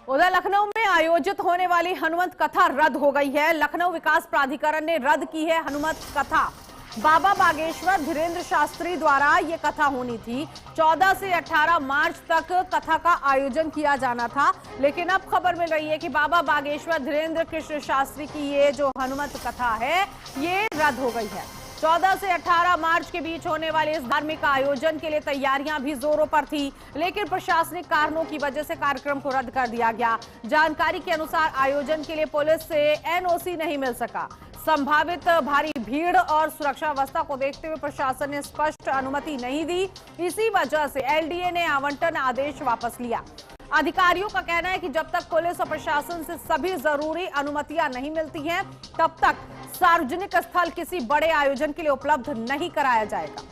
उधर लखनऊ में आयोजित होने वाली हनुमत कथा रद्द हो गई है। लखनऊ विकास प्राधिकरण ने रद्द की है हनुमत कथा। बाबा बागेश्वर धीरेन्द्र शास्त्री द्वारा ये कथा होनी थी। 14 से 18 मार्च तक कथा का आयोजन किया जाना था, लेकिन अब खबर मिल रही है कि बाबा बागेश्वर धीरेन्द्र कृष्ण शास्त्री की ये जो हनुमत कथा है ये रद्द हो गई है। 14 से 18 मार्च के बीच होने वाले इस धार्मिक आयोजन के लिए तैयारियां भी जोरों पर थी, लेकिन प्रशासनिक कारणों की वजह से कार्यक्रम को रद्द कर दिया गया। जानकारी के अनुसार आयोजन के लिए पुलिस से एनओसी नहीं मिल सका। संभावित भारी भीड़ और सुरक्षा व्यवस्था को देखते हुए प्रशासन ने स्पष्ट अनुमति नहीं दी। इसी वजह से एलडीए ने आवंटन आदेश वापस लिया। अधिकारियों का कहना है कि जब तक पुलिस और प्रशासन से सभी जरूरी अनुमतियां नहीं मिलती हैं, तब तक सार्वजनिक स्थल किसी बड़े आयोजन के लिए उपलब्ध नहीं कराया जाएगा।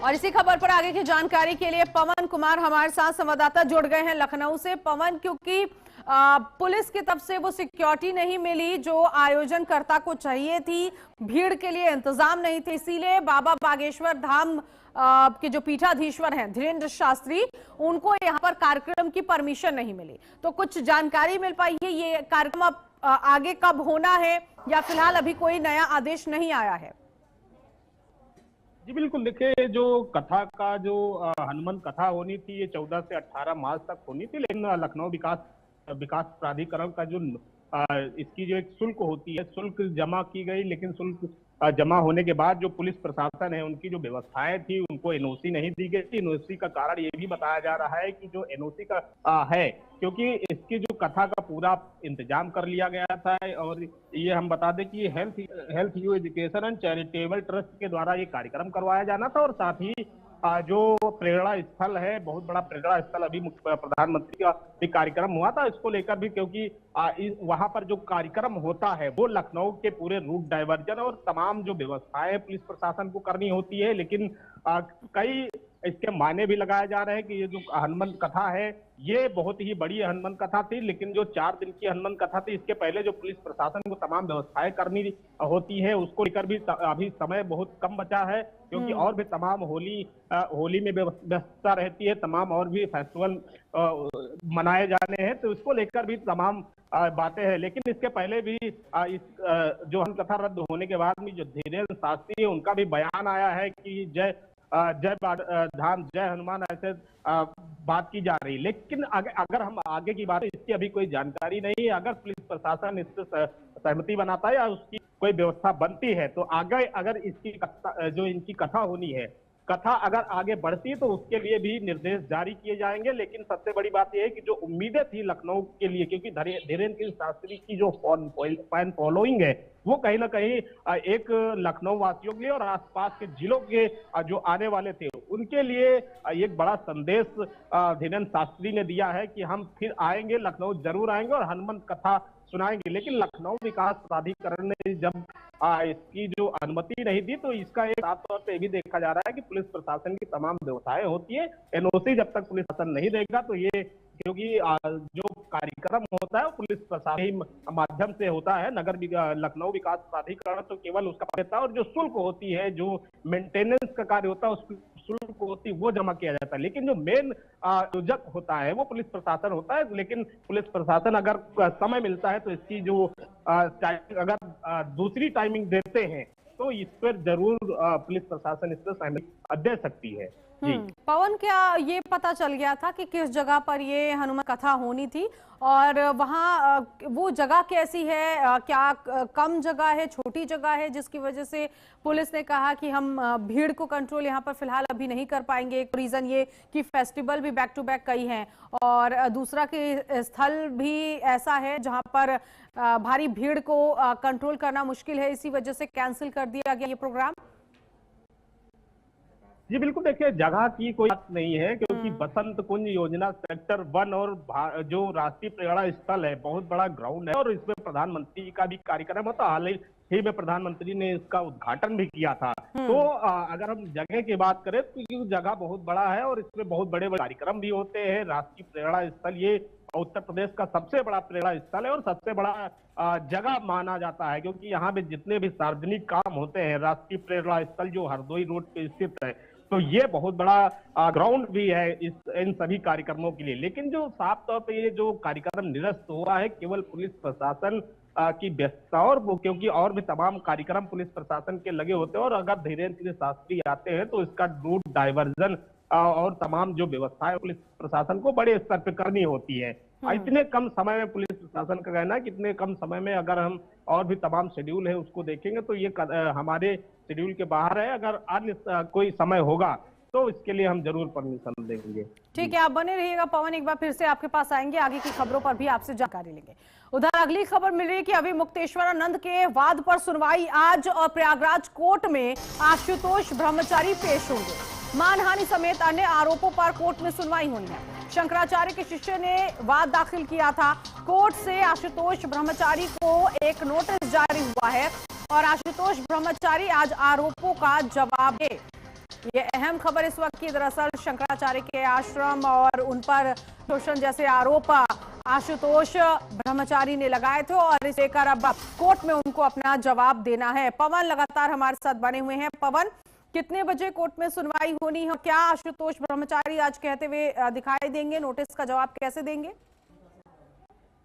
और इसी खबर पर आगे की जानकारी के लिए पवन कुमार हमारे साथ संवाददाता जुड़ गए हैं लखनऊ से। पवन, क्योंकि पुलिस की तरफ से वो सिक्योरिटी नहीं मिली जो आयोजनकर्ता को चाहिए थी, भीड़ के लिए इंतजाम नहीं थे, इसीलिए बाबा बागेश्वर धाम के जो पीठाधीश्वर हैं धीरेन्द्र शास्त्री, उनको यहाँ पर कार्यक्रम की परमिशन नहीं मिली। तो कुछ जानकारी मिल पाई है ये कार्यक्रम अब आगे कब होना है, या फिलहाल अभी कोई नया आदेश नहीं आया है? जी बिल्कुल, देखिए जो कथा का जो हनुमान कथा होनी थी ये 14 से 18 मार्च तक होनी थी, लेकिन लखनऊ विकास प्राधिकरण का जो इसकी जो एक शुल्क होती है, शुल्क जमा की गई, लेकिन शुल्क जमा होने के बाद जो पुलिस प्रशासन है उनकी जो व्यवस्थाएं थी उनको एनओसी नहीं दी गई थी। एनओसी का कारण ये भी बताया जा रहा है कि जो एनओसी का है, क्योंकि इसकी जो कथा का पूरा इंतजाम कर लिया गया था, और ये हम बता दें कि health you education and charitable trust के द्वारा ये कार्यक्रम करवाया जाना था। और साथ ही जो प्रेरणा स्थल है, बहुत बड़ा प्रेरणा स्थल, अभी प्रधानमंत्री का भी कार्यक्रम हुआ था, इसको लेकर भी, क्योंकि वहां पर जो कार्यक्रम होता है वो लखनऊ के पूरे रूट डाइवर्जन और तमाम जो व्यवस्थाएं पुलिस प्रशासन को करनी होती है, लेकिन कई इसके मायने भी लगाए जा रहे हैं कि ये जो हनुमान कथा है ये बहुत ही बड़ी हनुमान कथा थी, लेकिन जो 4 दिन की हनुमान कथा थी इसके पहले जो पुलिस प्रशासन को तमाम व्यवस्थाएं करनी होती है उसको लेकर भी अभी समय बहुत कम बचा है, क्योंकि और भी तमाम होली में व्यवस्था रहती है, तमाम और भी फेस्टिवल मनाए जाने हैं, तो इसको लेकर भी तमाम बातें हैं। लेकिन इसके पहले भी इस जो हनुमान कथा रद्द होने के बाद में जो धीरेन्द्र शास्त्री है उनका भी बयान आया है कि जय धाम जय हनुमान, ऐसे बात की जा रही। लेकिन अगर हम आगे की बात, इसकी अभी कोई जानकारी नहीं है। अगर पुलिस प्रशासन इससे सहमति बनाता है या उसकी कोई व्यवस्था बनती है तो आगे अगर इसकी जो इनकी कथा होनी है, कथा अगर आगे बढ़ती है तो उसके लिए भी निर्देश जारी किए जाएंगे। लेकिन सबसे बड़ी बात यह है कि जो उम्मीदें थी लखनऊ के लिए, क्योंकि धीरेन्द्र शास्त्री की जो फैन फॉलोइंग है वो कहीं ना कहीं एक लखनऊ वासियों के लिए और आसपास के जिलों के जो आने वाले थे उनके लिए एक बड़ा संदेश धीरेन्द्र शास्त्री ने दिया है कि हम फिर आएंगे, लखनऊ जरूर आएंगे और हनुमान कथा सुनाएंगे। लेकिन लखनऊ विकास प्राधिकरण ने जब इसकी जो अनुमति नहीं दी तो इसका एक साफ तौर पे भी देखा जा रहा है कि पुलिस प्रशासन की तमाम व्यवस्थाएं होती है, एनओसी जब तक पुलिस प्रशासन नहीं देगा तो ये, क्योंकि जो कार्यक्रम होता है वो पुलिस प्रशासन माध्यम से होता है, लखनऊ विकास प्राधिकरण तो केवल उसका देता है, और जो शुल्क होती है, जो मेंटेनेंस का कार्य होता है उस शुल्क होती है वो जमा किया जाता है। लेकिन जो मेन आयोजक होता है वो पुलिस प्रशासन होता है। लेकिन पुलिस प्रशासन अगर समय मिलता है तो इसकी जो अगर दूसरी टाइमिंग देते हैं तो इस पर जरूर पुलिस प्रशासन इस पर सहमति दे सकती है। जी पवन, क्या ये पता चल गया था कि किस जगह पर ये हनुमान कथा होनी थी, और वहाँ वो जगह कैसी है? क्या कम जगह है, छोटी जगह है, जिसकी वजह से पुलिस ने कहा कि हम भीड़ को कंट्रोल यहाँ पर फिलहाल अभी नहीं कर पाएंगे? एक रीजन ये कि फेस्टिवल भी बैक टू बैक कई हैं, और दूसरा कि स्थल भी ऐसा है जहाँ पर भारी भीड़ को कंट्रोल करना मुश्किल है, इसी वजह से कैंसिल कर दिया गया ये प्रोग्राम। जी बिल्कुल, देखिए जगह की कोई बात नहीं है, क्योंकि बसंत कुंज योजना सेक्टर 1 और जो राष्ट्रीय प्रेरणा स्थल है बहुत बड़ा ग्राउंड है और इसमें प्रधानमंत्री का भी कार्यक्रम होता है। ही में प्रधानमंत्री ने इसका उद्घाटन भी किया था। तो अगर हम जगह की बात करें तो ये जगह बहुत बड़ा है और इसमें बहुत बड़े बड़े कार्यक्रम भी होते हैं। राष्ट्रीय प्रेरणा स्थल ये उत्तर प्रदेश का सबसे बड़ा प्रेरणा स्थल है और सबसे बड़ा जगह माना जाता है, क्योंकि यहाँ पे जितने भी सार्वजनिक काम होते हैं, राष्ट्रीय प्रेरणा स्थल जो हरदोई रोड पे स्थित है, तो ये बहुत बड़ा ग्राउंड भी है इन सभी कार्यक्रमों के लिए। लेकिन जो साफ तौर पे ये जो कार्यक्रम निरस्त हुआ है केवल पुलिस प्रशासन की व्यस्तता, और वो क्योंकि और भी तमाम कार्यक्रम पुलिस प्रशासन के लगे होते हैं, और अगर धीरेन्द्र शास्त्री आते हैं तो इसका रूट डाइवर्जन और तमाम जो व्यवस्थाएं पुलिस प्रशासन को बड़े स्तर पे करनी होती है। इतने कम समय में पुलिस प्रशासन का कहना है कि इतने कम समय में अगर हम और भी तमाम शेड्यूल है उसको देखेंगे तो ये हमारे शेड्यूल के बाहर है। अगर अन्य कोई समय होगा तो इसके लिए हम जरूर परमिशन देंगे। ठीक है, आप बने रहिएगा पवन, एक बार फिर से आपके पास आएंगे, आगे की खबरों पर भी आपसे जानकारी लेंगे। उधर अगली खबर मिल रही है कि अभी मुक्तेश्वरानंद के वाद पर सुनवाई आज और प्रयागराज कोर्ट में आशुतोष ब्रह्मचारी पेश होंगे। मानहानि समेत अन्य आरोपों पर कोर्ट में सुनवाई होनी है। शंकराचार्य के शिष्य ने वाद दाखिल किया था। कोर्ट से आशुतोष ब्रह्मचारी को एक नोटिस जारी हुआ है और आशुतोष ब्रह्मचारी आज आरोपों का जवाब दे। ये अहम खबर इस वक्त की, दरअसल शंकराचार्य के आश्रम और उन पर शोषण जैसे आरोप आशुतोष ब्रह्मचारी ने लगाए थे और इसे लेकर अब कोर्ट में उनको अपना जवाब देना है। पवन लगातार हमारे साथ बने हुए हैं। पवन, कितने बजे कोर्ट में सुनवाई होनी है? क्या आशुतोष ब्रह्मचारी आज कहते हुए दिखाई देंगे? नोटिस का जवाब कैसे देंगे?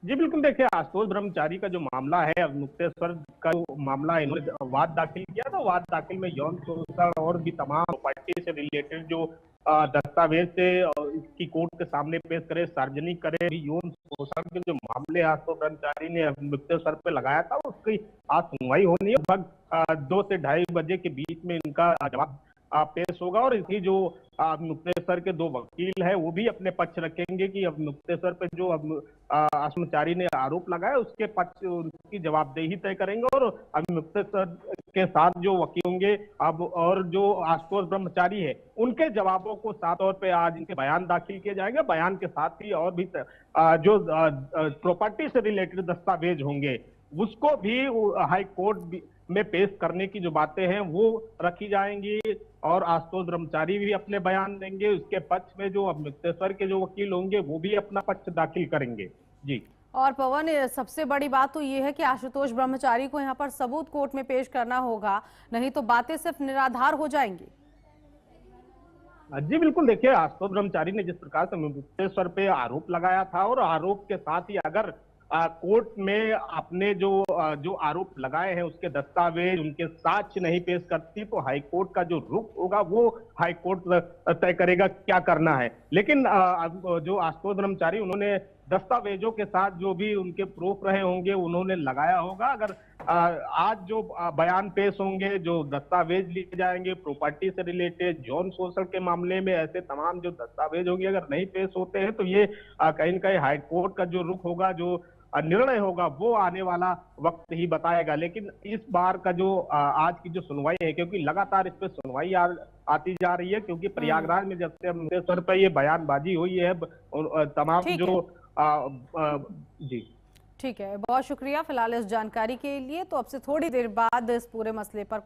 जी बिल्कुल, देखिए आशुतोष ब्रह्मचारी का जो मामला है, अब मुक्तेश्वर का जो मामला है, इन्होंने वाद दाखिल किया था। वाद दाखिल में यौन शोषण और भी तमाम प्रॉपर्टी से रिलेटेड जो दस्तावेज थे इसकी कोर्ट के सामने पेश करे, सार्वजनिक करे। यौन शोषण के जो मामले आशुतोष ब्रह्मचारी ने मुक्तेश्वर पे लगाया था उसकी आज सुनवाई होनी है। लगभग 2 से 2:30 बजे के बीच में इनका जवाब पेश होगा और इसी जो मुक्तेश्वर के 2 वकील है वो भी अपने पक्ष रखेंगे कि अब मुक्तेश्वर पे जो अब ब्रह्मचारी ने आरोप लगाया उसके पक्ष उनकी जवाबदेही तय करेंगे। और अब मुक्तेश्वर के साथ जो वकील होंगे अब और जो आशुतोष ब्रह्मचारी है उनके जवाबों को साफ तौर पे आज इनके बयान दाखिल किए जाएंगे। बयान के साथ ही और भी जो प्रॉपर्टी से रिलेटेड दस्तावेज होंगे उसको भी हाई कोर्ट में पेश करने की जो बातें हैं वो रखी जाएंगी और आशुतोष ब्रह्मचारी भी अपने बयान देंगे। उसके पक्ष में जो अब मुक्तेश्वर के जो वकील होंगे वो भी अपना पक्ष दाखिल करेंगे। जी, और पवन, सबसे बड़ी बात तो ये है कि आशुतोष ब्रह्मचारी को यहाँ पर सबूत कोर्ट में पेश करना होगा, नहीं तो बातें सिर्फ निराधार हो जाएंगी। जी बिल्कुल, देखिए आशुतोष ब्रह्मचारी ने जिस प्रकार से मुक्तेश्वर पे आरोप लगाया था और आरोप के साथ ही अगर कोर्ट में अपने जो आरोप लगाए हैं उसके दस्तावेज उनके साक्ष्य नहीं पेश करती तो हाई कोर्ट का जो रुख होगा वो हाई कोर्ट तय करेगा क्या करना है। लेकिन जो आशुतोष ब्रह्मचारी उन्होंने दस्तावेजों के साथ जो भी उनके प्रूफ रहे होंगे उन्होंने लगाया होगा। अगर आज जो बयान पेश होंगे, जो दस्तावेज लिए जाएंगे प्रॉपर्टी से रिलेटेड, यौन शोषण के मामले में ऐसे तमाम जो दस्तावेज होंगे अगर नहीं पेश होते हैं तो ये कहीं न कहीं हाई कोर्ट का जो रुख होगा, जो निर्णय होगा वो आने वाला वक्त ही बताएगा। लेकिन इस बार का जो आज की जो सुनवाई है, क्योंकि लगातार इस पे सुनवाई आती जा रही है, क्योंकि प्रयागराज में जब से मुक्तेश्वर पर ये बयानबाजी हुई है तमाम जो जी ठीक है, बहुत शुक्रिया फिलहाल इस जानकारी के लिए। तो अब से थोड़ी देर बाद इस पूरे मसले पर